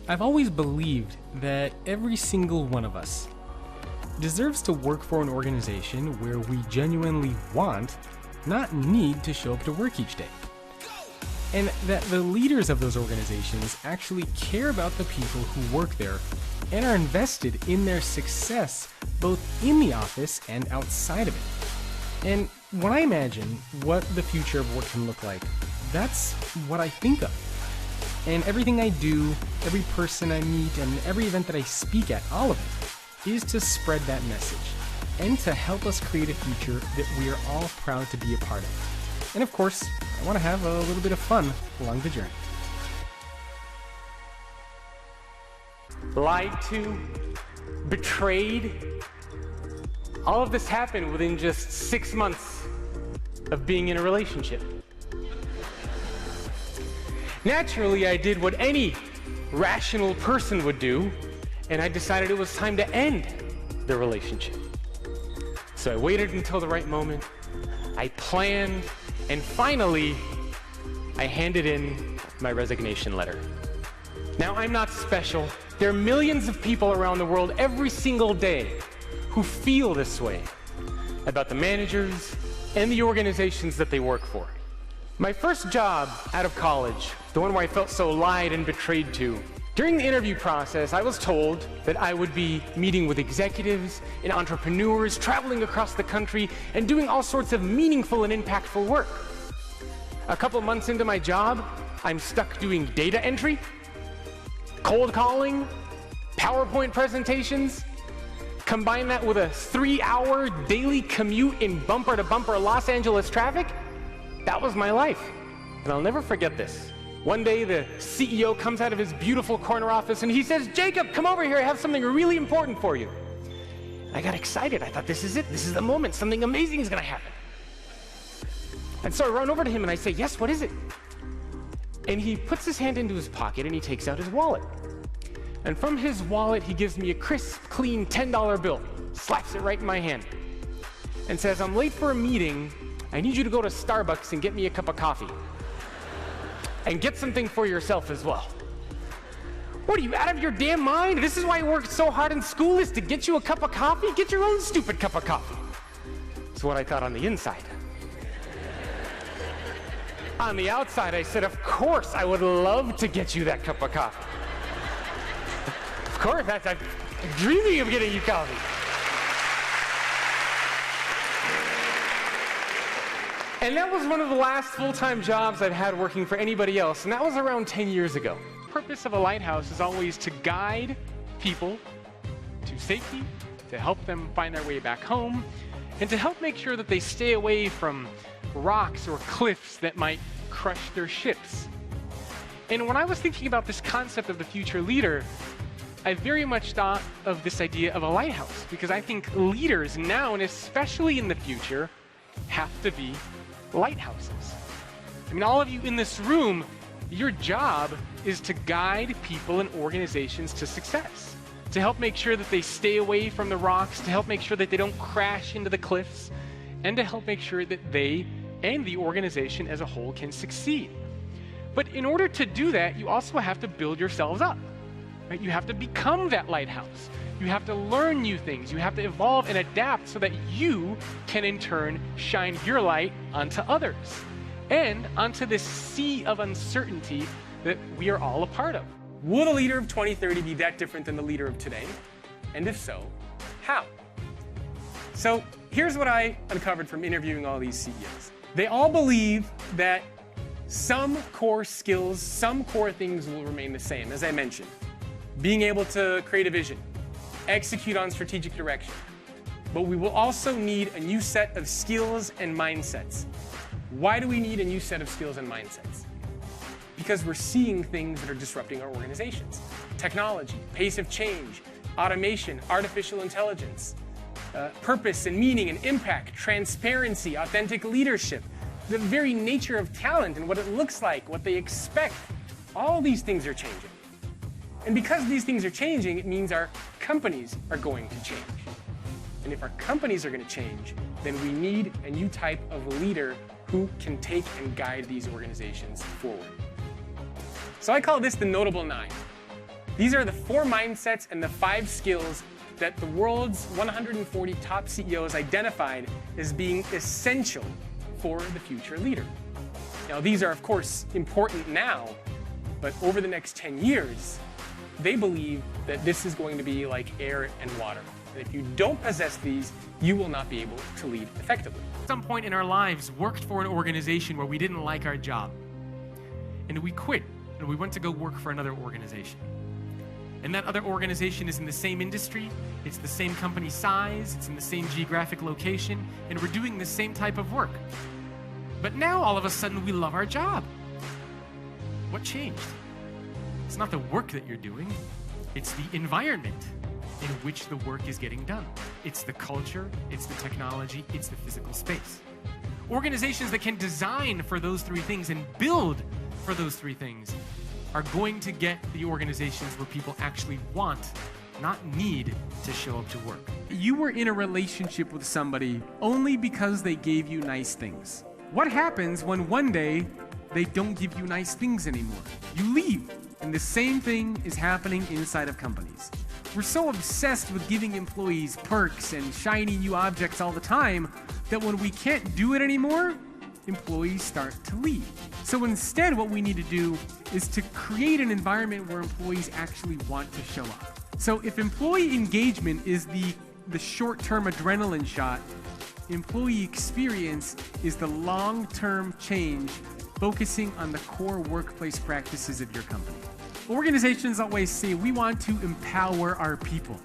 I've always believed that every single one of us deserves to work for an organization where we genuinely want, not need, to show up to work each day. And that the leaders of those organizations actually care about the people who work there and are invested in their success both in the office and outside of it. And when I imagine what the future of work can look like, that's what I think of. And everything I do, every person I meet, and every event that I speak at, all of it, is to spread that message and to help us create a future that we are all proud to be a part of. And of course, I want to have a little bit of fun along the journey. Lied to, betrayed. All of this happened within just 6 months of being in a relationship. Naturally, I did what any rational person would do, and I decided it was time to end the relationship. So I waited until the right moment, I planned, and finally, I handed in my resignation letter. Now, I'm not special. There are millions of people around the world every single day who feel this way about the managers and the organizations that they work for. My first job out of college, the one where I felt so lied and betrayed to, during the interview process, I was told that I would be meeting with executives and entrepreneurs, traveling across the country, and doing all sorts of meaningful and impactful work. A couple months into my job, I'm stuck doing data entry, cold calling, PowerPoint presentations. Combine that with a 3-hour daily commute in bumper-to-bumper Los Angeles traffic. That was my life, and I'll never forget this. One day, the CEO comes out of his beautiful corner office, and he says, "Jacob, come over here, I have something really important for you." I got excited. I thought, this is it. This is the moment. Something amazing is going to happen. And so I run over to him, and I say, "Yes, what is it?" And he puts his hand into his pocket, and he takes out his wallet. And from his wallet, he gives me a crisp, clean $10 bill, slaps it right in my hand, and says, "I'm late for a meeting. I need you to go to Starbucks and get me a cup of coffee. And get something for yourself as well." What, are you out of your damn mind? This is why I worked so hard in school, is to get you a cup of coffee? Get your own stupid cup of coffee. That's what I thought on the inside. On the outside, I said, "Of course, I would love to get you that cup of coffee. Of course, I'm dreaming of getting you coffee." And that was one of the last full-time jobs I've had working for anybody else, and that was around 10 years ago. The purpose of a lighthouse is always to guide people to safety, to help them find their way back home, and to help make sure that they stay away from rocks or cliffs that might crush their ships. And when I was thinking about this concept of the future leader, I very much thought of this idea of a lighthouse, because I think leaders now, and especially in the future, have to be lighthouses. I mean, all of you in this room, your job is to guide people and organizations to success, to help make sure that they stay away from the rocks, to help make sure that they don't crash into the cliffs, and to help make sure that they and the organization as a whole can succeed. But in order to do that, you also have to build yourselves up, right? You have to become that lighthouse. You have to learn new things. You have to evolve and adapt so that you can in turn shine your light onto others and onto this sea of uncertainty that we are all a part of. Will the leader of 2030 be that different than the leader of today? And if so, how? So here's what I uncovered from interviewing all these CEOs. They all believe that some core skills, some core things will remain the same, as I mentioned. Being able to create a vision, execute on strategic direction. But we will also need a new set of skills and mindsets. Why do we need a new set of skills and mindsets? Because we're seeing things that are disrupting our organizations. Technology, pace of change, automation, artificial intelligence, purpose and meaning and impact, transparency, authentic leadership, the very nature of talent and what it looks like, what they expect. All these things are changing. And because these things are changing, it means our companies are going to change. And if our companies are going to change, then we need a new type of leader who can take and guide these organizations forward. So I call this the Notable 9. These are the 4 mindsets and the 5 skills that the world's 140 top CEOs identified as being essential for the future leader. Now, these are, of course, important now, but over the next 10 years, they believe that this is going to be like air and water. And if you don't possess these, you will not be able to lead effectively. At some point in our lives, worked for an organization where we didn't like our job. And we quit, and we went to go work for another organization. And that other organization is in the same industry, it's the same company size, it's in the same geographic location, and we're doing the same type of work. But now, all of a sudden, we love our job. What changed? It's not the work that you're doing, it's the environment in which the work is getting done. It's the culture, it's the technology, it's the physical space. Organizations that can design for those 3 things and build for those 3 things are going to get the organizations where people actually want, not need, to show up to work. You were in a relationship with somebody only because they gave you nice things. What happens when one day they don't give you nice things anymore? You leave, and the same thing is happening inside of companies. We're so obsessed with giving employees perks and shiny new objects all the time that when we can't do it anymore, employees start to leave. So instead, what we need to do is to create an environment where employees actually want to show up. So if employee engagement is the short-term adrenaline shot, employee experience is the long-term change focusing on the core workplace practices of your company. Organizations always say, we want to empower our people.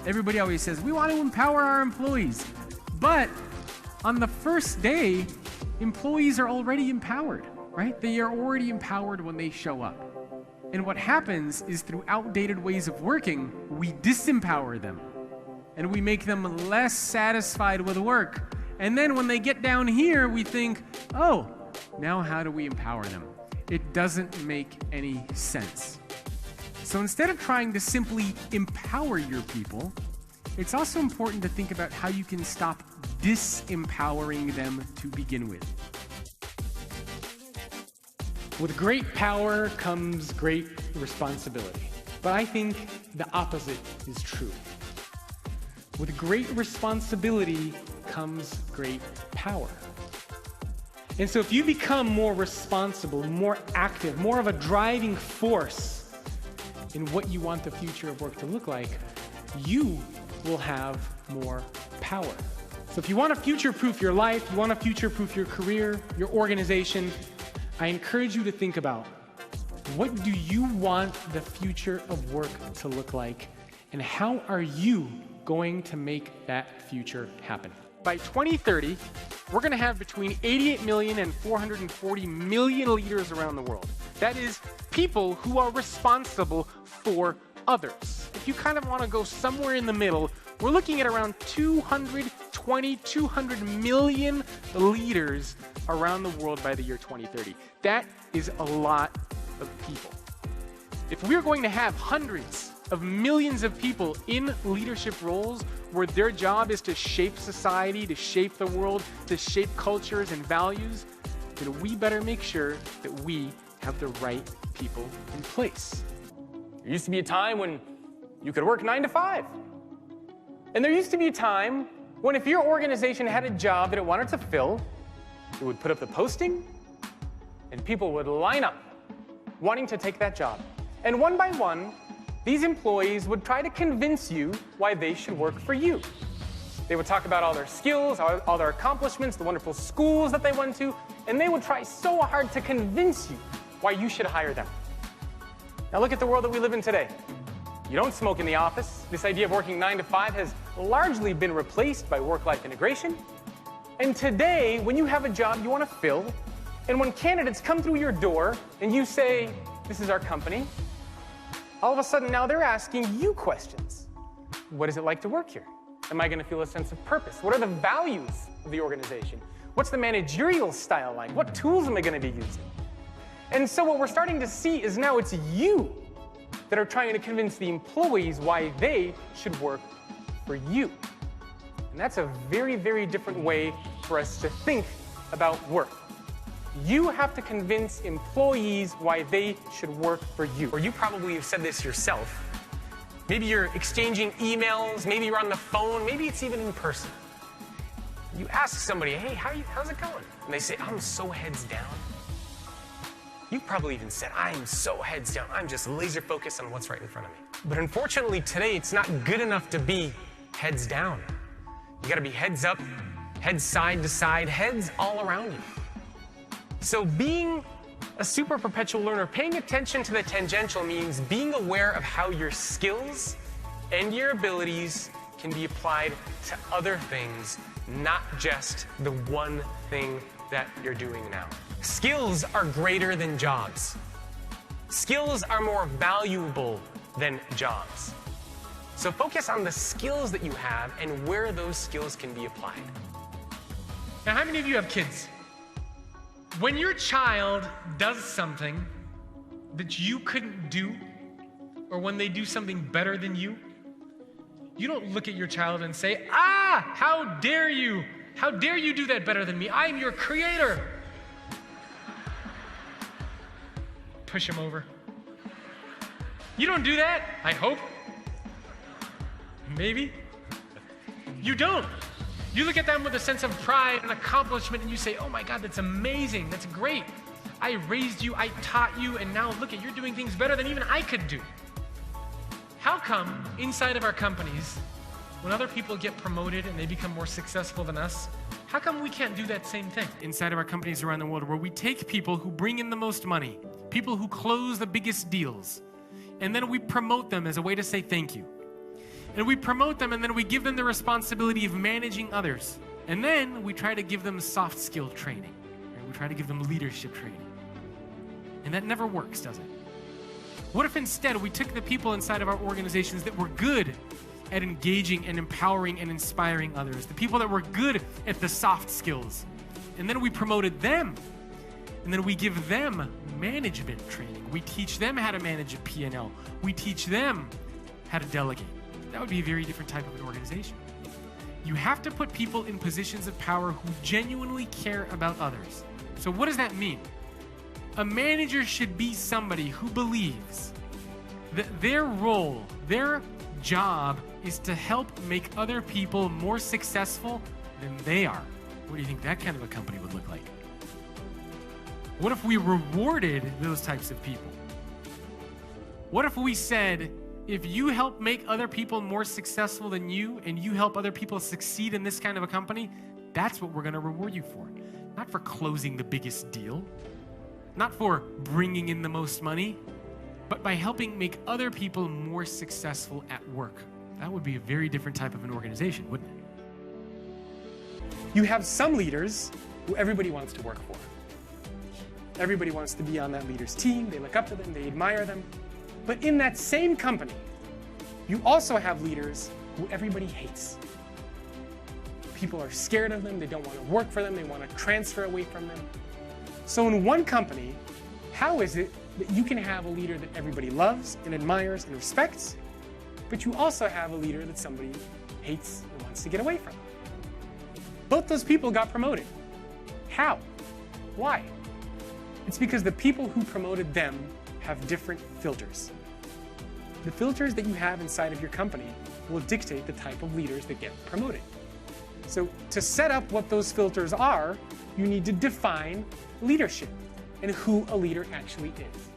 Everybody always says, we want to empower our employees. But on the first day, employees are already empowered, right? They are already empowered when they show up. And what happens is through outdated ways of working, we disempower them. And we make them less satisfied with work. And then when they get down here, we think, oh, now how do we empower them? It doesn't make any sense. So instead of trying to simply empower your people, it's also important to think about how you can stop disempowering them to begin with. With great power comes great responsibility. But I think the opposite is true. With great responsibility comes great power. And so if you become more responsible, more active, more of a driving force in what you want the future of work to look like, you will have more power. So if you want to future-proof your life, you want to future-proof your career, your organization, I encourage you to think about, what do you want the future of work to look like, and how are you going to make that future happen? By 2030, we're going to have between 88 million and 440 million leaders around the world. That is, people who are responsible for others. If you kind of want to go somewhere in the middle, we're looking at around 200 million leaders around the world by the year 2030. That is a lot of people. If we're going to have hundreds of millions of people in leadership roles where their job is to shape society, to shape the world, to shape cultures and values, then we better make sure that we have the right people in place. There used to be a time when you could work 9 to 5. And there used to be a time when if your organization had a job that it wanted to fill, it would put up the posting and people would line up wanting to take that job. And one by one, these employees would try to convince you why they should work for you. They would talk about all their skills, all their accomplishments, the wonderful schools that they went to, and they would try so hard to convince you why you should hire them. Now look at the world that we live in today. You don't smoke in the office. This idea of working 9 to 5 has largely been replaced by work-life integration. And today, when you have a job you want to fill, and when candidates come through your door and you say, this is our company, all of a sudden now they're asking you questions. What is it like to work here? Am I going to feel a sense of purpose? What are the values of the organization? What's the managerial style like? What tools am I going to be using? And so what we're starting to see is now it's you that are trying to convince the employees why they should work for you. And that's a very, very different way for us to think about work. You have to convince employees why they should work for you. Or you probably have said this yourself. Maybe you're exchanging emails, maybe you're on the phone, maybe it's even in person. You ask somebody, hey, how's it going? And they say, I'm so heads down. You probably even said, I'm so heads down. I'm just laser focused on what's right in front of me. But unfortunately today, it's not good enough to be heads down. You gotta be heads up, heads side to side, heads all around you. So being a super perpetual learner, paying attention to the tangential means being aware of how your skills and your abilities can be applied to other things, not just the one thing that you're doing now. Skills are greater than jobs. Skills are more valuable than jobs. So focus on the skills that you have and where those skills can be applied. Now, how many of you have kids? When your child does something that you couldn't do, or when they do something better than you, you don't look at your child and say, ah, how dare you? How dare you do that better than me? I'm your creator. Push him over. You don't do that, I hope. Maybe. You don't. You look at them with a sense of pride and accomplishment and you say, oh my God, that's amazing, that's great. I raised you, I taught you, and now look at, you're doing things better than even I could do. How come inside of our companies, when other people get promoted and they become more successful than us, how come we can't do that same thing inside of our companies around the world, where we take people who bring in the most money, people who close the biggest deals, and then we promote them as a way to say thank you. And we promote them and then we give them the responsibility of managing others. And then we try to give them soft skill training. Right? We try to give them leadership training. And that never works, does it? What if instead we took the people inside of our organizations that were good at engaging and empowering and inspiring others, the people that were good at the soft skills, and then we promoted them, and then we give them management training. We teach them how to manage a P&L. We teach them how to delegate. That would be a very different type of an organization. You have to put people in positions of power who genuinely care about others. So what does that mean? A manager should be somebody who believes that their role, their job, is to help make other people more successful than they are. What do you think that kind of a company would look like? What if we rewarded those types of people? What if we said, if you help make other people more successful than you, and you help other people succeed in this kind of a company, that's what we're going to reward you for. Not for closing the biggest deal, not for bringing in the most money, but by helping make other people more successful at work. That would be a very different type of an organization, wouldn't it? You have some leaders who everybody wants to work for. Everybody wants to be on that leader's team. They look up to them, they admire them. But in that same company, you also have leaders who everybody hates. People are scared of them, they don't want to work for them, they want to transfer away from them. So in one company, how is it that you can have a leader that everybody loves and admires and respects, but you also have a leader that somebody hates and wants to get away from? Both those people got promoted. How? Why? It's because the people who promoted them have different filters. The filters that you have inside of your company will dictate the type of leaders that get promoted. So to set up what those filters are, you need to define leadership and who a leader actually is.